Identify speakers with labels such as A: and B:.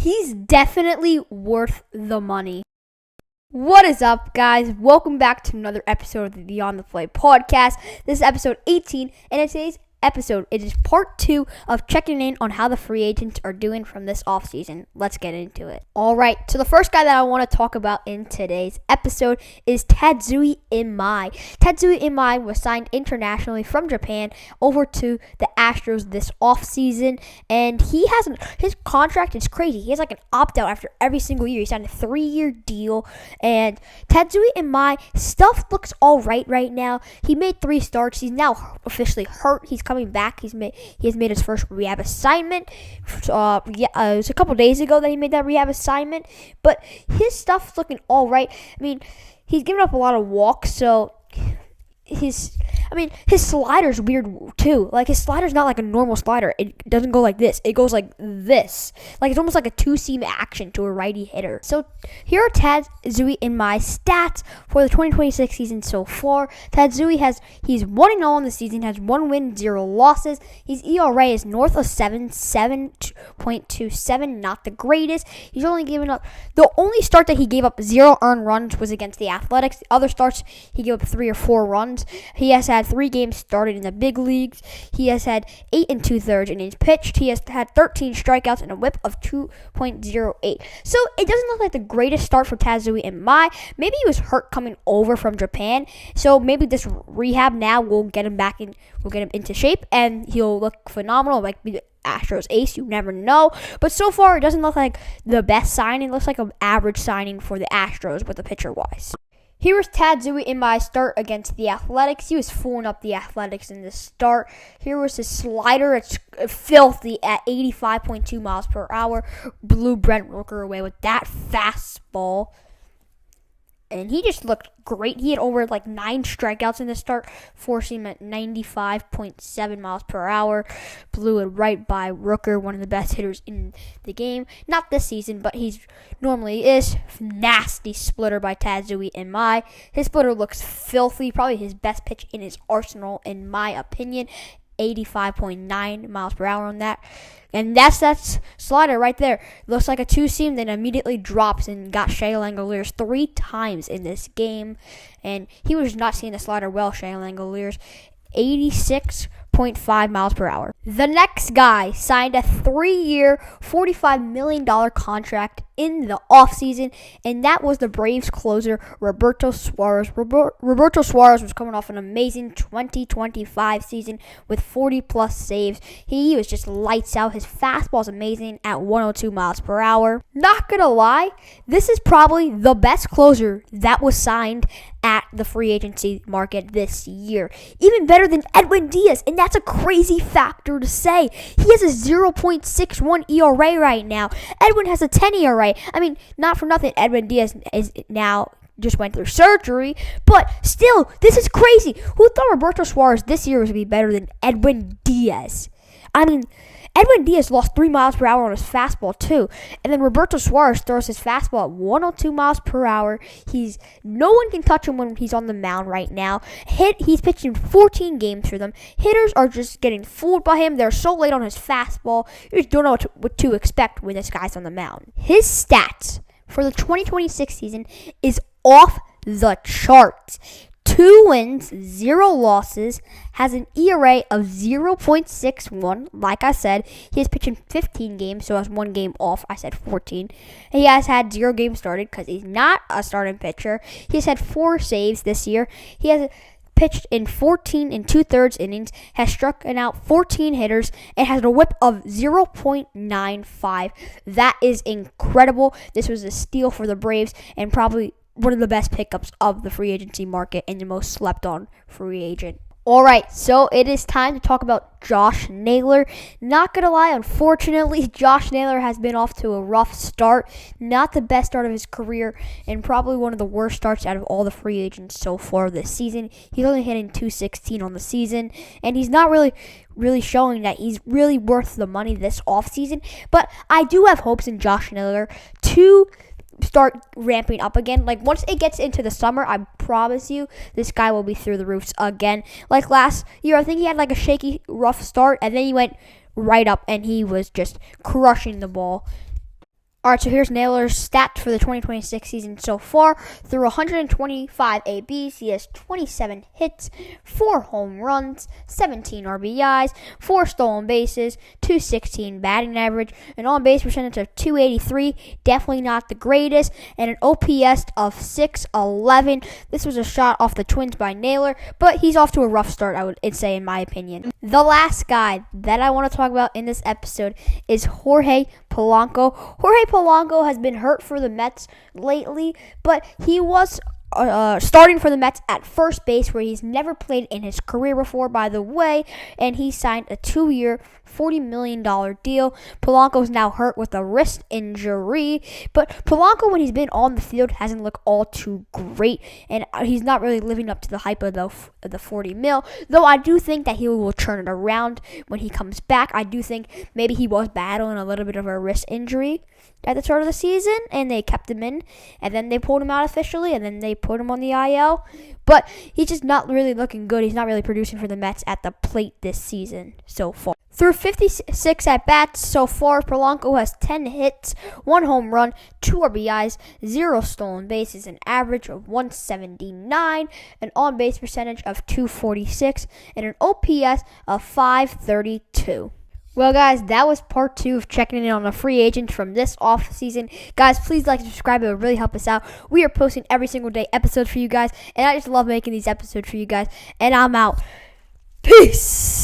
A: He's definitely worth the money. What is up, guys? Welcome back to another episode of the Beyond the Play podcast. This is episode 18, and in today's episode, it is part 2 of checking in on how the free agents are doing from this offseason. Let's get into it. All right, so the first guy that I want to talk about in today's episode is Tatsui Imai. Tatsui Imai was signed internationally from Japan over to the Astros this offseason, and his contract is crazy. He has like an opt-out after every single year. He signed a 3-year deal, and Tatsui Imai, stuff looks all right now. He made 3 starts. He's now officially hurt. He's coming back. He has made his first rehab assignment. It was a couple days ago that he made that rehab assignment, but his stuff's looking all right. I mean, he's given up a lot of walks, so his slider's weird too. Like, his slider's not like a normal slider. It doesn't go like this. It goes like this. Like, it's almost like a two-seam action to a righty hitter. So here are Tatsui Imai's stats for the 2026 season so far. Tatsui he's 1-0 in the season, has 1 win, 0 losses. His ERA is north of 7.27, not the greatest. He's only given up, the only start that he gave up 0 earned runs was against the Athletics. The other starts, he gave up 3 or 4 runs. He has had 3 games started in the big leagues. He has had 8 2/3 innings pitched. He has had 13 strikeouts and a whip of 2.08. So it doesn't look like the greatest start for Tatsui Imai. Maybe he was hurt coming over from Japan. So maybe this rehab now will get him back in, will get him into shape, and he'll look phenomenal, like be the Astros ace. You never know. But so far, it doesn't look like the best signing. It looks like an average signing for the Astros with the pitcher-wise. Here was Tatsui Imai's start against the Athletics. He was fooling up the Athletics in this start. Here was his slider. It's filthy at 85.2 miles per hour. Blew Brent Rooker away with that fastball. And he just looked great. He had over 9 strikeouts in the start, forcing him at 95.7 miles per hour. Blew it right by Rooker, one of the best hitters in the game. Not this season, but he's normally is. Nasty splitter by Tatsui Imai. His splitter looks filthy. Probably his best pitch in his arsenal, in my opinion. 85.9 miles per hour on that. And that's that slider right there. Looks like a two-seam, then immediately drops and got Shea Langoliers 3 times in this game. And he was not seeing the slider well, Shea Langoliers. 86.5 miles per hour. The next guy signed a 3-year, $45 million contract in the offseason, and that was the Braves closer, Roberto Suarez. Roberto Suarez was coming off an amazing 2025 season with 40-plus saves. He was just lights out. His fastball is amazing at 102 miles per hour. Not gonna lie, this is probably the best closer that was signed at the free agency market this year. Even better than Edwin Diaz, and that's a crazy factor to say. He has a 0.61 ERA right now. Edwin has a 10 ERA. I mean, not for nothing, Edwin Diaz is now just went through surgery, but still, this is crazy. Who thought Roberto Suarez this year was going to be better than Edwin Diaz? I mean, Edwin Diaz lost 3 miles per hour on his fastball too, and then Roberto Suarez throws his fastball at 102 miles per hour. No one can touch him when he's on the mound right now. He's pitched in 14 games for them. Hitters are just getting fooled by him. They're so late on his fastball. You just don't know what to expect when this guy's on the mound. His stats for the 2026 season is off the charts. 2 wins, 0 losses, has an ERA of 0.61. Like I said, he has pitched in 15 games, so has 1 game off. I said 14. He has had 0 games started because he's not a starting pitcher. He has had 4 saves this year. He has pitched in 14 2/3 innings, has struck out 14 hitters, and has a whip of 0.95. That is incredible. This was a steal for the Braves, and probably one of the best pickups of the free agency market and the most slept on free agent. Alright, so it is time to talk about Josh Naylor. Not gonna lie, unfortunately, Josh Naylor has been off to a rough start. Not the best start of his career, and probably one of the worst starts out of all the free agents so far this season. He's only hitting .216 on the season, and he's not really showing that he's really worth the money this offseason. But I do have hopes in Josh Naylor to start ramping up again. Like, once it gets into the summer, I promise you, this guy will be through the roofs again. Like last year, I think he had like a shaky, rough start, and then he went right up, and he was just crushing the ball. All right, so here's Naylor's stats for the 2026 season so far. Through 125 ABs, he has 27 hits, 4 home runs, 17 RBIs, 4 stolen bases, 216 batting average, an on-base percentage of 283, definitely not the greatest, and an OPS of 611. This was a shot off the Twins by Naylor, but he's off to a rough start, I would say, in my opinion. The last guy that I want to talk about in this episode is Jorge Polanco. Jorge Polanco has been hurt for the Mets lately, but he was starting for the Mets at first base, where he's never played in his career before, by the way, and he signed a 2-year, $40 million deal. Polanco's now hurt with a wrist injury, but Polanco, when he's been on the field, hasn't looked all too great, and he's not really living up to the hype of the 40 mil, though I do think that he will turn it around when he comes back. I do think maybe he was battling a little bit of a wrist injury at the start of the season, and they kept him in, and then they pulled him out officially, and then they put him on the IL. But he's just not really looking good. He's not really producing for the Mets at the plate this season so far. Through 56 at-bats so far, Polanco has 10 hits, 1 home run, 2 RBIs, 0 stolen bases, an average of 179, an on-base percentage of 246, and an OPS of 532. Well, guys, that was part 2 of checking in on the free agents from this offseason. Guys, please like and subscribe. It would really help us out. We are posting every single day episodes for you guys, and I just love making these episodes for you guys. And I'm out. Peace.